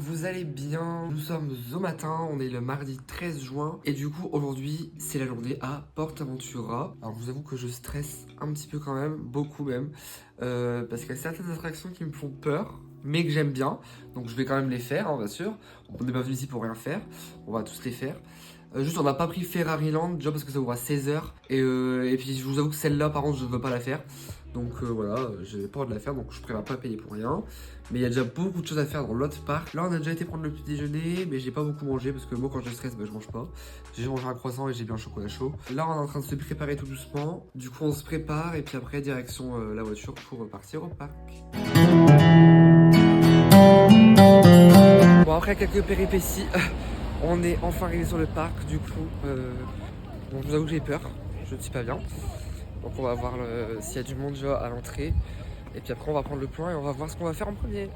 vous allez bien? Nous sommes au matin, on est le mardi 13 juin et du coup aujourd'hui c'est la journée à PortAventura. Alors je vous avoue que je stresse un petit peu quand même, beaucoup même, parce qu'il y a certaines attractions qui me font peur mais que j'aime bien, donc je vais quand même les faire hein, bien sûr. On n'est pas venu ici pour rien faire, on va tous les faire. Juste on n'a pas pris Ferrari Land déjà parce que ça ouvre à 16h et puis je vous avoue que celle-là par contre je ne veux pas la faire. Donc voilà, j'ai pas envie de la faire donc je préfère pas payer pour rien. Mais il y a déjà beaucoup de choses à faire dans l'autre parc. Là on a déjà été prendre le petit déjeuner mais j'ai pas beaucoup mangé parce que moi quand je stresse je mange pas. J'ai mangé un croissant et j'ai bu un chocolat chaud. Là on est en train de se préparer tout doucement. Du coup on se prépare et puis après direction la voiture pour partir au parc. Bon après quelques péripéties, on est enfin arrivé sur le parc du coup. Bon je vous avoue que j'ai peur, je ne suis pas bien. Donc on va voir s'il y a du monde déjà à l'entrée. Et puis après on va prendre le plan et on va voir ce qu'on va faire en premier.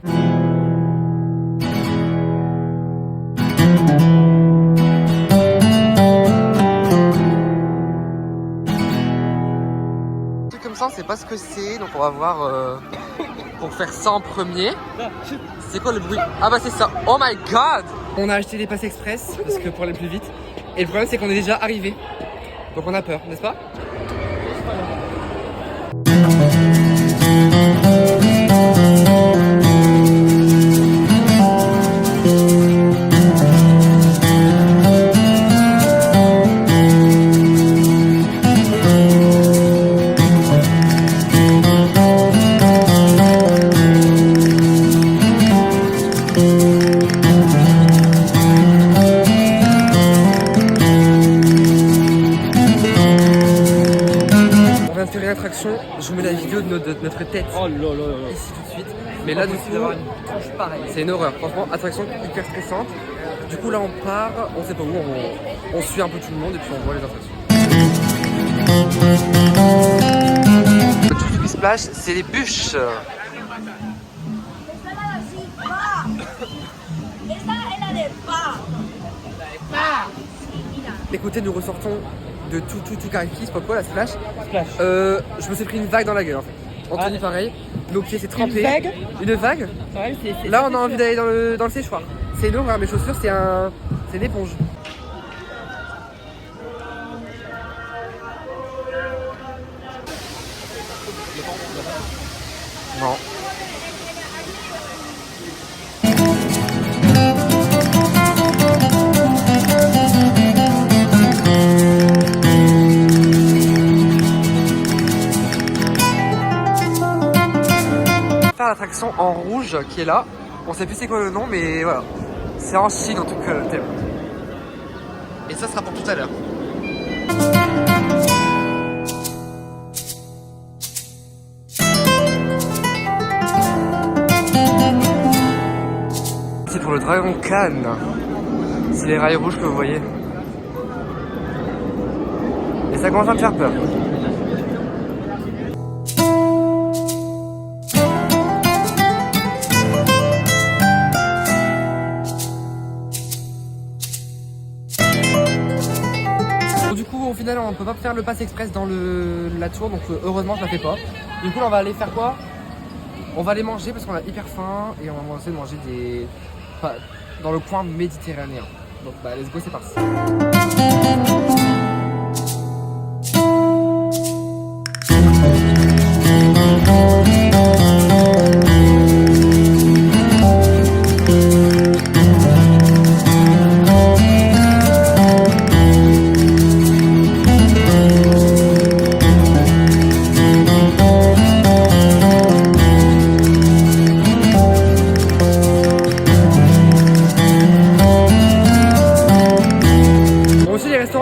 Tout comme ça on sait pas ce que c'est. Donc on va voir pour faire ça en premier. C'est quoi le bruit? Ah bah c'est ça. Oh my god. On a acheté des passes express parce que pour aller plus vite. Et le problème c'est qu'on est déjà arrivé. Donc on a peur, n'est-ce pas? Je vous mets la vidéo de notre tête ici tout de suite. Mais là, du coup, c'est une horreur. Franchement, attraction hyper stressante. Du coup, là, on part, on sait pas où, on suit un peu tout le monde et puis on voit les attractions. Le truc du splash, c'est les bûches. Écoutez, nous ressortons de tout Kariki, c'est pas quoi la splash. Je me suis pris une vague dans la gueule en fait. Anthony pareil, nos pieds s'est trempé. Une vague. Là on a envie d'aller dans le séchoir. C'est une horreur, mes chaussures c'est une éponge. Non. L'attraction en rouge qui est là, on sait plus c'est quoi le nom mais voilà, c'est en Chine en tout cas le thème. Et ça sera pour tout à l'heure. C'est pour le Dragon Khan, c'est les rails rouges que vous voyez. Et ça commence à me faire peur. Au final on peut pas faire le pass express dans la tour donc heureusement je la fais pas. Du coup là, on va aller faire quoi? On va aller manger parce qu'on a hyper faim et on va essayer de manger dans le coin méditerranéen. Donc bah let's go, c'est parti.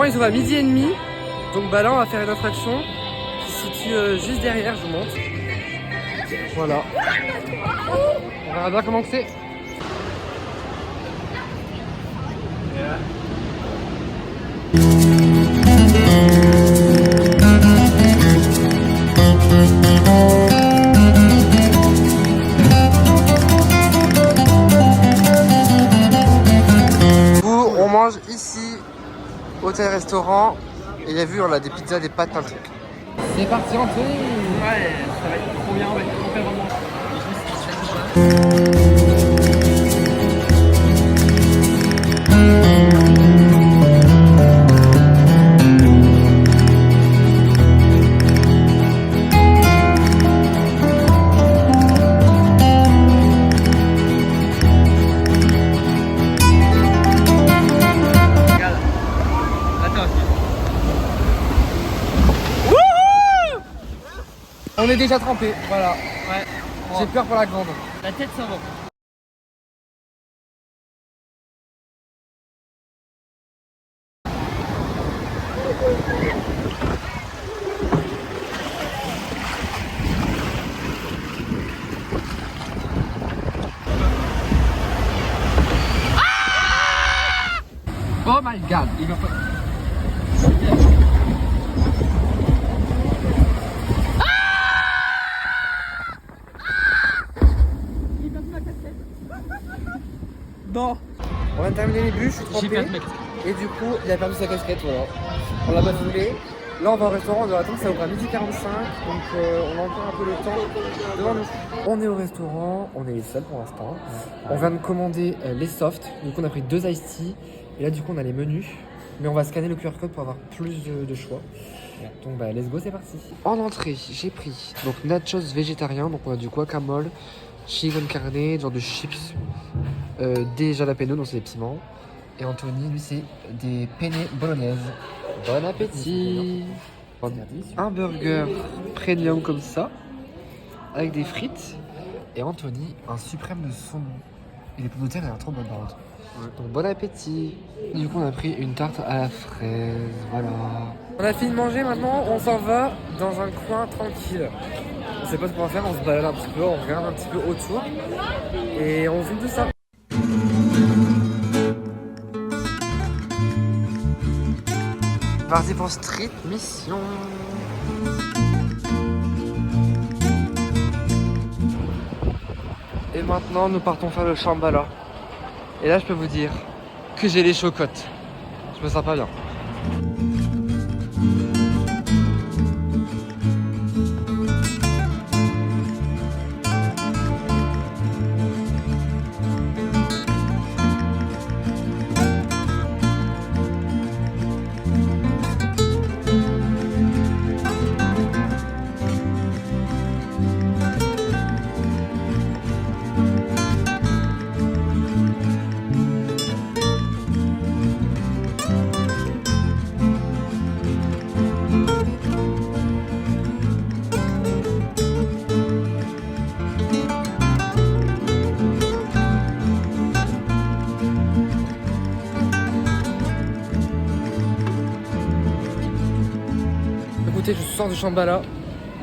Ils ouvrent à 12h30, donc bah là on va faire une attraction qui se situe juste derrière, je vous montre. Voilà. On verra bien comment c'est. On mange ici. Hôtel-restaurant, et il y a vu, on a des pizzas, des pâtes, plein de trucs. C'est parti, Anthony. Ouais, ça va être trop bien, on va être trop vraiment. on est déjà trempé, voilà. Ouais. J'ai peur pour la grande. La tête, ça va. Oh my god. Il va pas. Non. On vient de terminer les bûches, je suis J'ai trempé. perdu ma casquette. Et du coup, il a perdu sa casquette, voilà. On l'a pas filmé. Là, on va au restaurant, on doit attendre, ça ouvre à 12h45. Donc, on a encore un peu le temps devant nous. On est au restaurant, on est les seuls pour l'instant. On vient de commander les softs. Du coup, on a pris 2 iced tea. Et là, du coup, on a les menus. Mais on va scanner le QR code pour avoir plus de choix. Donc, bah, let's go, c'est parti. En entrée, j'ai pris donc nachos végétariens. Donc, on a du guacamole, chili con carne, genre de chips, des jalapenos, donc c'est des piments. Et Anthony, lui, c'est des penne bolognaises. Bon appétit! Un burger premium comme ça, avec des frites. Et Anthony, un suprême de saumon. Et les pommes de terre, elles sont trop bonnes par contre. Donc bon appétit! Du coup, on a pris une tarte à la fraise, voilà. On a fini de manger maintenant, on s'en va dans un coin tranquille. On sait pas ce qu'on va faire, on se balade un petit peu, on regarde un petit peu autour. Et on filme tout ça. Parti pour Street Mission. Et maintenant nous partons faire le Shambhala. Et là je peux vous dire que j'ai les chocottes. Je me sens pas bien. Écoutez, je sors du Shambhala.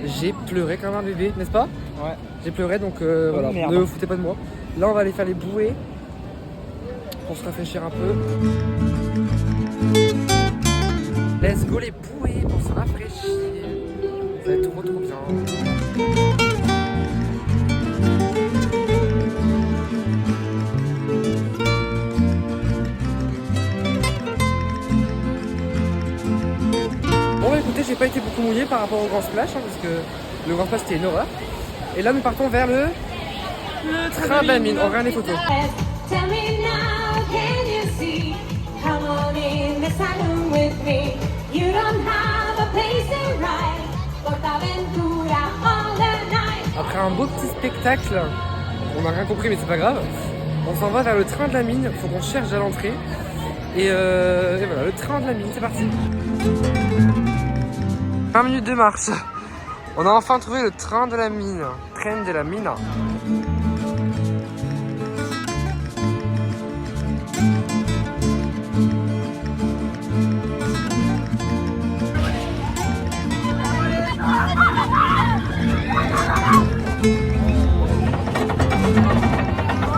J'ai pleuré comme un bébé, n'est-ce pas? Ouais. J'ai pleuré, donc voilà, merde. ne vous foutez pas de moi. Là, on va aller faire les bouées pour se rafraîchir un peu. Let's go les bouées pour se rafraîchir. Ça va être trop bien. Bon bah écoutez, j'ai pas été beaucoup mouillé par rapport au Grand Splash, hein, parce que le Grand Splash c'était une horreur. Et là nous partons vers le train de la mine, on regarde les photos. Tell me now, can you see? Come on in the saloon with me. You don't have a place to ride. Portaventura all the night. Après un beau petit spectacle, on n'a rien compris mais c'est pas grave. On s'en va vers le train de la mine, faut qu'on cherche à l'entrée. Et voilà, le train de la mine, c'est parti. 20 minutes de marche. On a enfin trouvé le train de la mine. Train de la mine.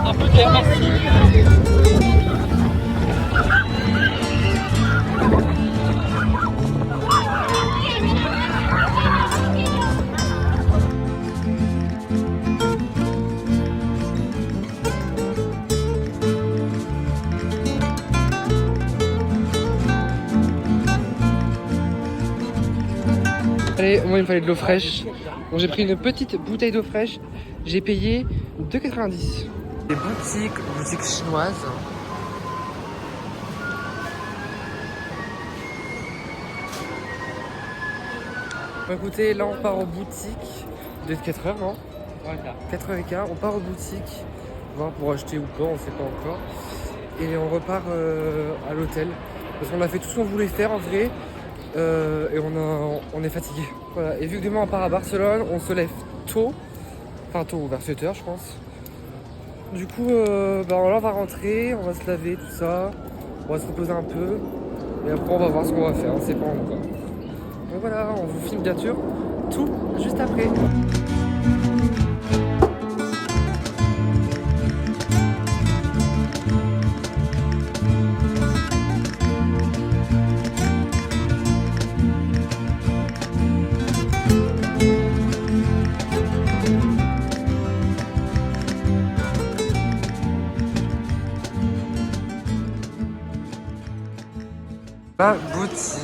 Un peu clair, merci. Allez, moi il me fallait de l'eau fraîche. Donc j'ai pris une petite bouteille d'eau fraîche. J'ai payé 2,90 €. Des boutiques chinoises. Bon, écoutez, là on part aux boutiques de 4h, non? 4h15, on part aux boutiques, voir pour acheter ou pas, on sait pas encore. Et on repart à l'hôtel. Parce qu'on a fait tout ce qu'on voulait faire en vrai. Et on est fatigué. Voilà. Et vu que demain on part à Barcelone, on se lève tôt. Enfin tôt, vers 7h je pense. Du coup, bah, on va rentrer, on va se laver, tout ça. On va se reposer un peu. Et après on va voir ce qu'on va faire, on sait pas encore. Donc voilà, on vous filme bien sûr tout juste après. La boutique.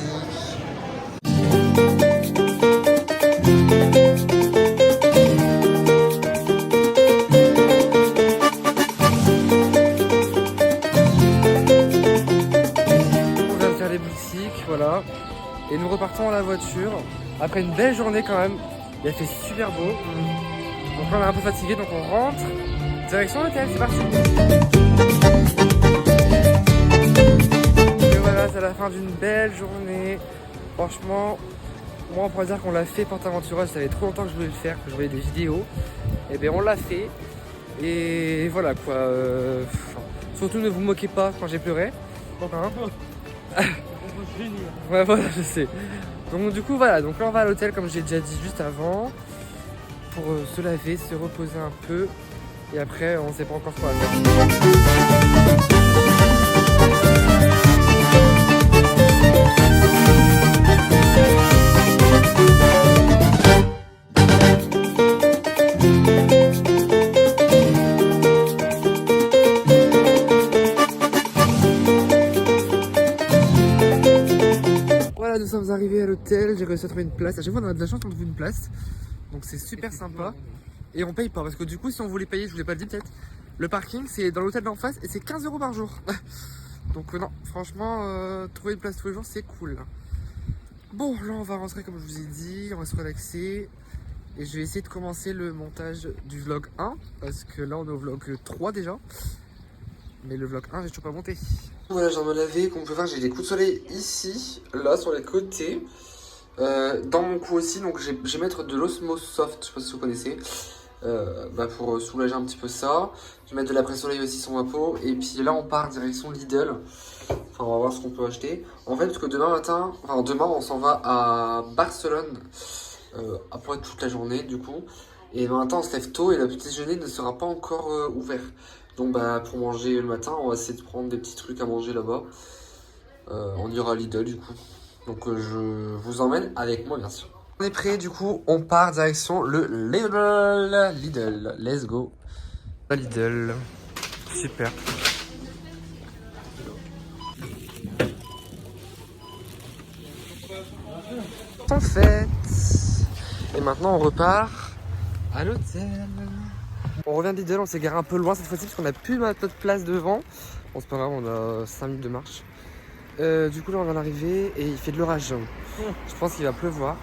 On vient de faire les boutiques, voilà. Et nous repartons à la voiture. Après une belle journée quand même. Il a fait super beau. Donc là on est un peu fatigué, donc on rentre. Direction l'hôtel, c'est parti. C'est la fin d'une belle journée. Franchement, moi on pourrait dire qu'on l'a fait PortAventura. Ça fait trop longtemps que je voulais le faire, que je voyais des vidéos. Et bien on l'a fait. Et voilà quoi. Surtout ne vous moquez pas quand j'ai pleuré. Hein. Ouais voilà, je sais. Donc du coup voilà, donc là on va à l'hôtel comme j'ai déjà dit juste avant. Pour se laver, se reposer un peu. Et après on sait pas encore quoi faire. Nous sommes arrivés à l'hôtel, j'ai réussi à trouver une place. À chaque fois on a de la chance on trouve une place. Donc c'est super sympa. Et on paye pas parce que du coup si on voulait payer, je vous l'ai pas dit peut-être, le parking c'est dans l'hôtel d'en face et c'est 15 € par jour. Donc non, franchement trouver une place tous les jours c'est cool. Bon là on va rentrer comme je vous ai dit, on va se relaxer. Et je vais essayer de commencer le montage du vlog 1 parce que là on est au vlog 3 déjà. Mais le vlog 1 j'ai toujours pas monté. Voilà, je viens de me laver, comme vous pouvez voir j'ai des coups de soleil ici, là sur les côtés, dans mon cou aussi, donc je vais mettre de l'Osmo Soft, je sais pas si vous connaissez, pour soulager un petit peu ça. Je vais mettre de l'après-soleil aussi sur ma peau, et puis là on part direction Lidl, enfin on va voir ce qu'on peut acheter. En fait parce que demain on s'en va à Barcelone, pour être toute la journée du coup, et demain matin on se lève tôt et le petit déjeuner ne sera pas encore ouvert. Donc pour manger le matin, on va essayer de prendre des petits trucs à manger là-bas. On ira à Lidl du coup. Donc je vous emmène avec moi bien sûr. On est prêt du coup, on part direction le Lidl. Let's go. La Lidl. Super. En fait. Et maintenant on repart à l'hôtel. On revient de Lidl, on s'est garé un peu loin cette fois-ci parce qu'on a plus notre place devant. Bon c'est pas grave, on a 5 minutes de marche. Du coup là on vient d'arriver et il fait de l'orage. Je pense qu'il va pleuvoir.